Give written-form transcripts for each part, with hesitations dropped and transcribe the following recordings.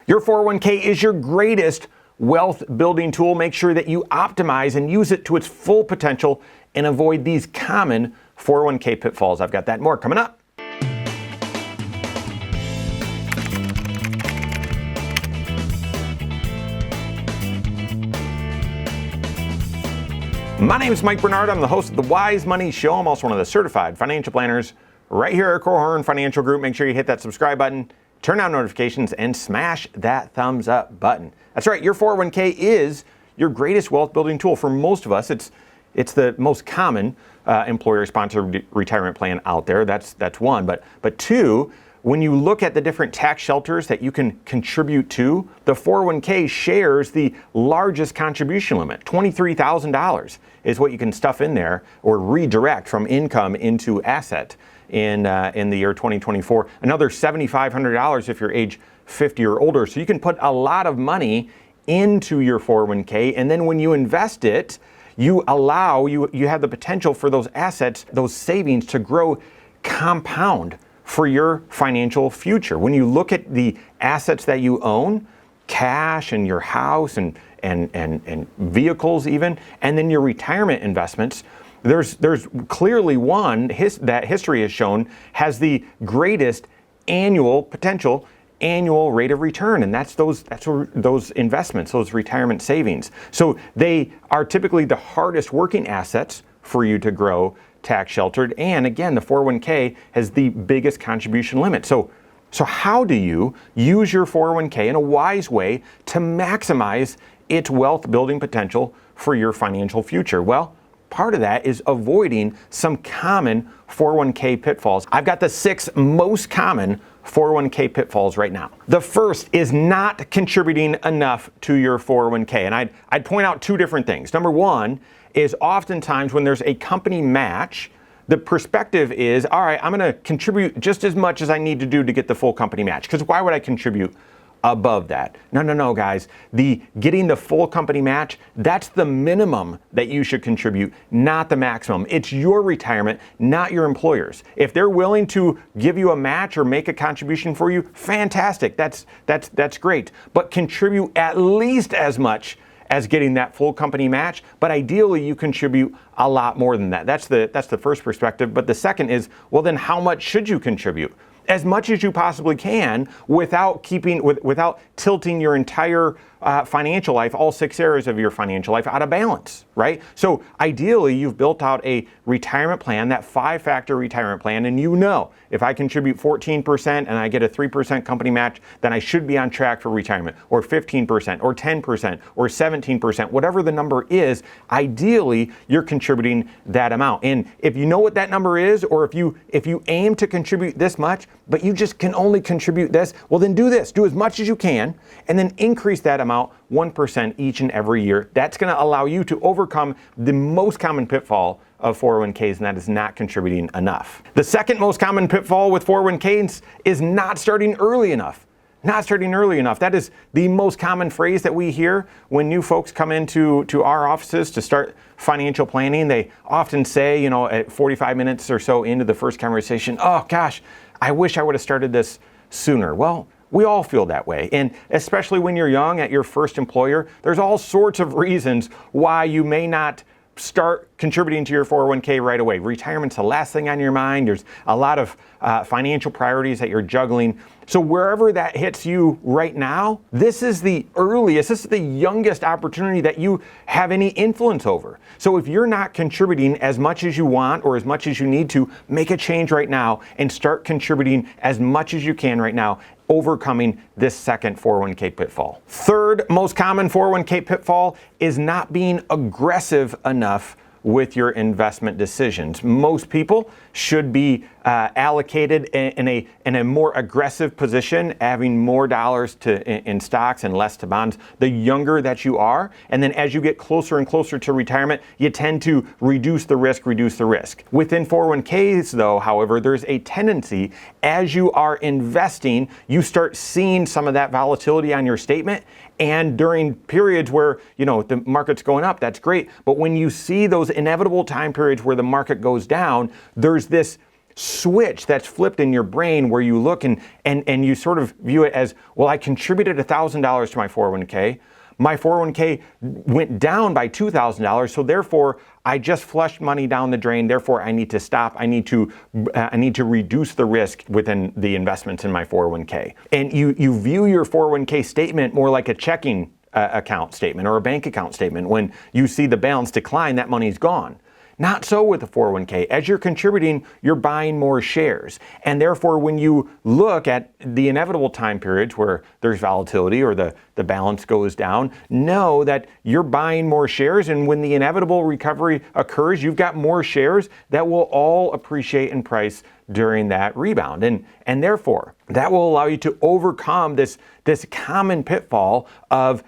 Your 401k is your greatest wealth building tool. Make sure that you optimize and use it to its full potential and avoid these common 401k pitfalls. I've got that and more coming up. My name is Mike Bernard. I'm the host of the Wise Money Show. I'm also one of the certified financial planners right here at Korhorn Financial Group. Make sure you hit that subscribe button, turn on notifications, and smash that thumbs up button. That's right, your 401k is your greatest wealth building tool. For most of us, it's the most common employer-sponsored retirement plan out there. That's one. But two, when you look at the different tax shelters that you can contribute to, the 401k shares the largest contribution limit. $23,000 is what you can stuff in there or redirect from income into asset in the year 2024. Another $7,500 if you're age 50 or older. So you can put a lot of money into your 401k, and then when you invest it, you have the potential for those assets, those savings to grow, compound for your financial future. When you look at the assets that you own, cash and your house and vehicles even, and then your retirement investments, there's clearly one that history has shown has the greatest potential annual rate of return, and that's those investments, those retirement savings. So they are typically the hardest working assets for you to grow tax sheltered, and again, the 401k has the biggest contribution limit. So how do you use your 401k in a wise way to maximize its wealth building potential for your financial future? Well, part of that is avoiding some common 401k pitfalls. I've got the 6 most common 401k pitfalls right now. The first is not contributing enough to your 401k, and I'd point out 2 different things. Number one is oftentimes when there's a company match, the perspective is, all right, I'm going to contribute just as much as I need to do to get the full company match, because why would I contribute above that? No, guys. Getting the full company match, that's the minimum that you should contribute, not the maximum. It's your retirement, not your employer's. If they're willing to give you a match or make a contribution for you, fantastic. That's great. But contribute at least as much as getting that full company match, but ideally you contribute a lot more than that. That's the first perspective. But the second is, well, then how much should you contribute? As much as you possibly can without tilting your entire financial life, all 6 areas of your financial life, out of balance, right? So ideally, you've built out a retirement plan, that 5-factor retirement plan, and you know if I contribute 14% and I get a 3% company match, then I should be on track for retirement, or 15%, or 10%, or 17%, whatever the number is. Ideally, you're contributing that amount. And if you know what that number is, or if you aim to contribute this much, but you just can only contribute this, well then do this. Do as much as you can, and then increase that amount 1% each and every year. That's going to allow you to overcome the most common pitfall of 401ks, and that is not contributing enough. The second most common pitfall with 401ks is not starting early enough. Not starting early enough. That is the most common phrase that we hear when new folks come into our offices to start financial planning. They often say, at 45 minutes or so into the first conversation, oh gosh, I wish I would have started this sooner. Well, we all feel that way. And especially when you're young at your first employer, there's all sorts of reasons why you may not start contributing to your 401k right away. Retirement's the last thing on your mind. There's a lot of financial priorities that you're juggling. So wherever that hits you right now, this is the youngest opportunity that you have any influence over. So if you're not contributing as much as you want or as much as you need to, make a change right now and start contributing as much as you can right now, overcoming this second 401k pitfall. Third most common 401k pitfall is not being aggressive enough with your investment decisions. Most people should be allocated in a more aggressive position, having more dollars in stocks and less to bonds the younger that you are. And then as you get closer and closer to retirement, you tend to reduce the risk. Within 401ks though, however, there's a tendency as you are investing, you start seeing some of that volatility on your statement. And during periods where, the market's going up, that's great. But when you see those inevitable time periods where the market goes down, there's this switch that's flipped in your brain where you look and you sort of view it as, well, I contributed $1,000 to my 401k. My 401k went down by $2,000, so therefore I just flushed money down the drain. Therefore, I need to stop. I need to reduce the risk within the investments in my 401k. And you view your 401k statement more like a checking account statement or a bank account statement. When you see the balance decline, that money's gone. Not so with the 401k. As you're contributing, you're buying more shares. And therefore, when you look at the inevitable time periods where there's volatility or the balance goes down, know that you're buying more shares. And when the inevitable recovery occurs, you've got more shares that will all appreciate in price during that rebound. And therefore, that will allow you to overcome this common pitfall of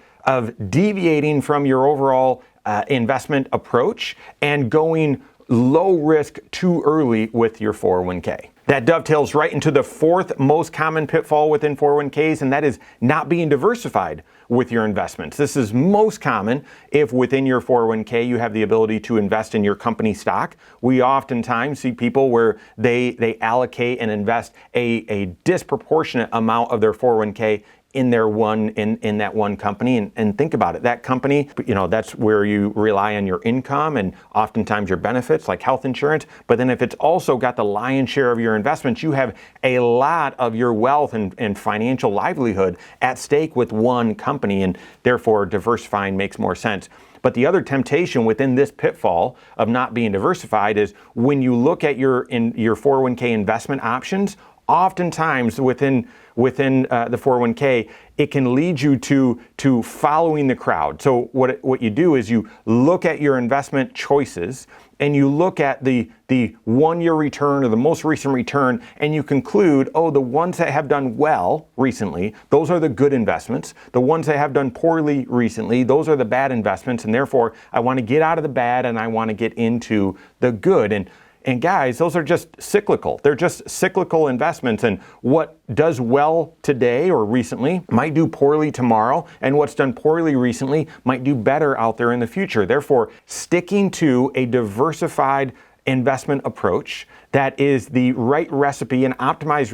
deviating from your overall investment approach and going low risk too early with your 401k. That dovetails right into the fourth most common pitfall within 401ks, and that is not being diversified with your investments. This is most common if within your 401k you have the ability to invest in your company stock. We oftentimes see people where they allocate and invest a disproportionate amount of their 401k in that one company, and think about it. That company, that's where you rely on your income and oftentimes your benefits like health insurance. But then if it's also got the lion's share of your investments, you have a lot of your wealth and financial livelihood at stake with one company, and therefore diversifying makes more sense. But the other temptation within this pitfall of not being diversified is when you look at your 401k investment options, oftentimes within the 401k, it can lead you to following the crowd. So what you do is you look at your investment choices and you look at the 1-year return or the most recent return, and you conclude, the ones that have done well recently, those are the good investments. The ones that have done poorly recently, those are the bad investments, and therefore I want to get out of the bad and I want to get into the good. And guys, those are just cyclical. They're just cyclical investments. And what does well today or recently might do poorly tomorrow. And what's done poorly recently might do better out there in the future. Therefore, sticking to a diversified investment approach that is the right recipe, an optimized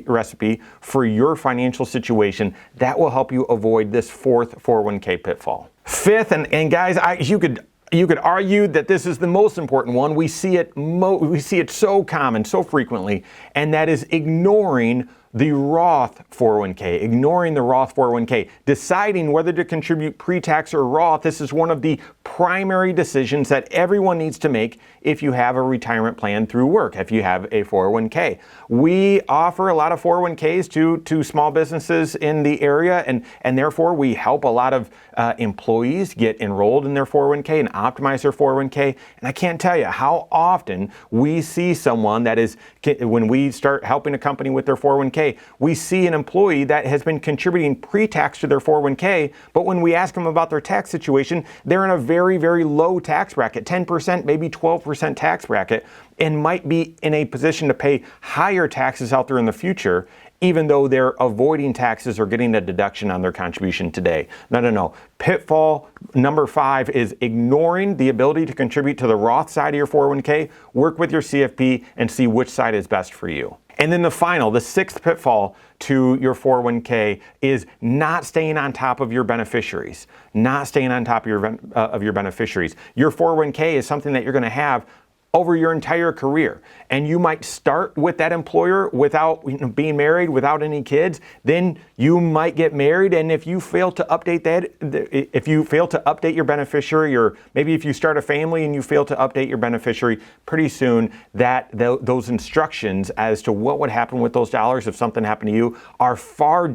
recipe for your financial situation, that will help you avoid this fourth 401k pitfall. Fifth, and guys, you could argue that this is the most important one. We see it so common, so frequently, and that is ignoring the Roth 401k, ignoring the Roth 401k, deciding whether to contribute pre-tax or Roth. This is one of the primary decisions that everyone needs to make if you have a retirement plan through work, if you have a 401k. We offer a lot of 401ks to small businesses in the area, and therefore we help a lot of employees get enrolled in their 401k and optimize their 401k. And I can't tell you how often we see someone that is, when we start helping a company with their 401k, we see an employee that has been contributing pre-tax to their 401k, but when we ask them about their tax situation, they're in a very, very low tax bracket, 10%, maybe 12% tax bracket, and might be in a position to pay higher taxes out there in the future, even though they're avoiding taxes or getting a deduction on their contribution today. No. Pitfall number 5 is ignoring the ability to contribute to the Roth side of your 401k. Work with your CFP and see which side is best for you. And then the 6th pitfall to your 401k is not staying on top of your beneficiaries. Not staying on top of your beneficiaries. Your 401k is something that you're going to have over your entire career. And you might start with that employer without being married, without any kids. Then you might get married, and if you fail to update your beneficiary, or maybe if you start a family and you fail to update your beneficiary, pretty soon those instructions as to what would happen with those dollars if something happened to you are very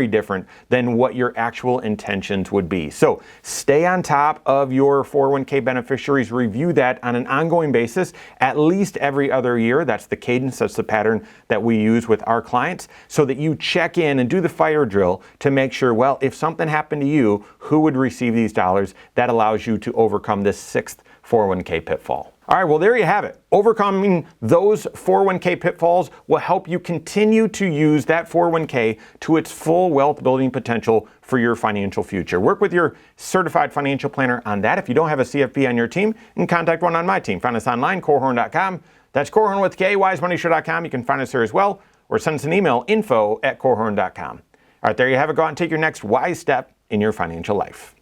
different than what your actual intentions would be. So stay on top of your 401k beneficiaries. Review that on an ongoing basis, at least every other year. That's the cadence, that's the pattern that we use with our clients, so that you check in and do the fire drill to make sure, well, if something happened to you, who would receive these dollars? That allows you to overcome this 6th 401k pitfall. All right, well, there you have it. Overcoming those 401k pitfalls will help you continue to use that 401k to its full wealth building potential for your financial future. Work with your certified financial planner on that. If you don't have a CFP on your team, you can contact one on my team. Find us online, Korhorn.com. That's Korhorn with K, wisemoneyshow.com. You can find us there as well, or send us an email, info@korhorn.com. All right, there you have it. Go out and take your next wise step in your financial life.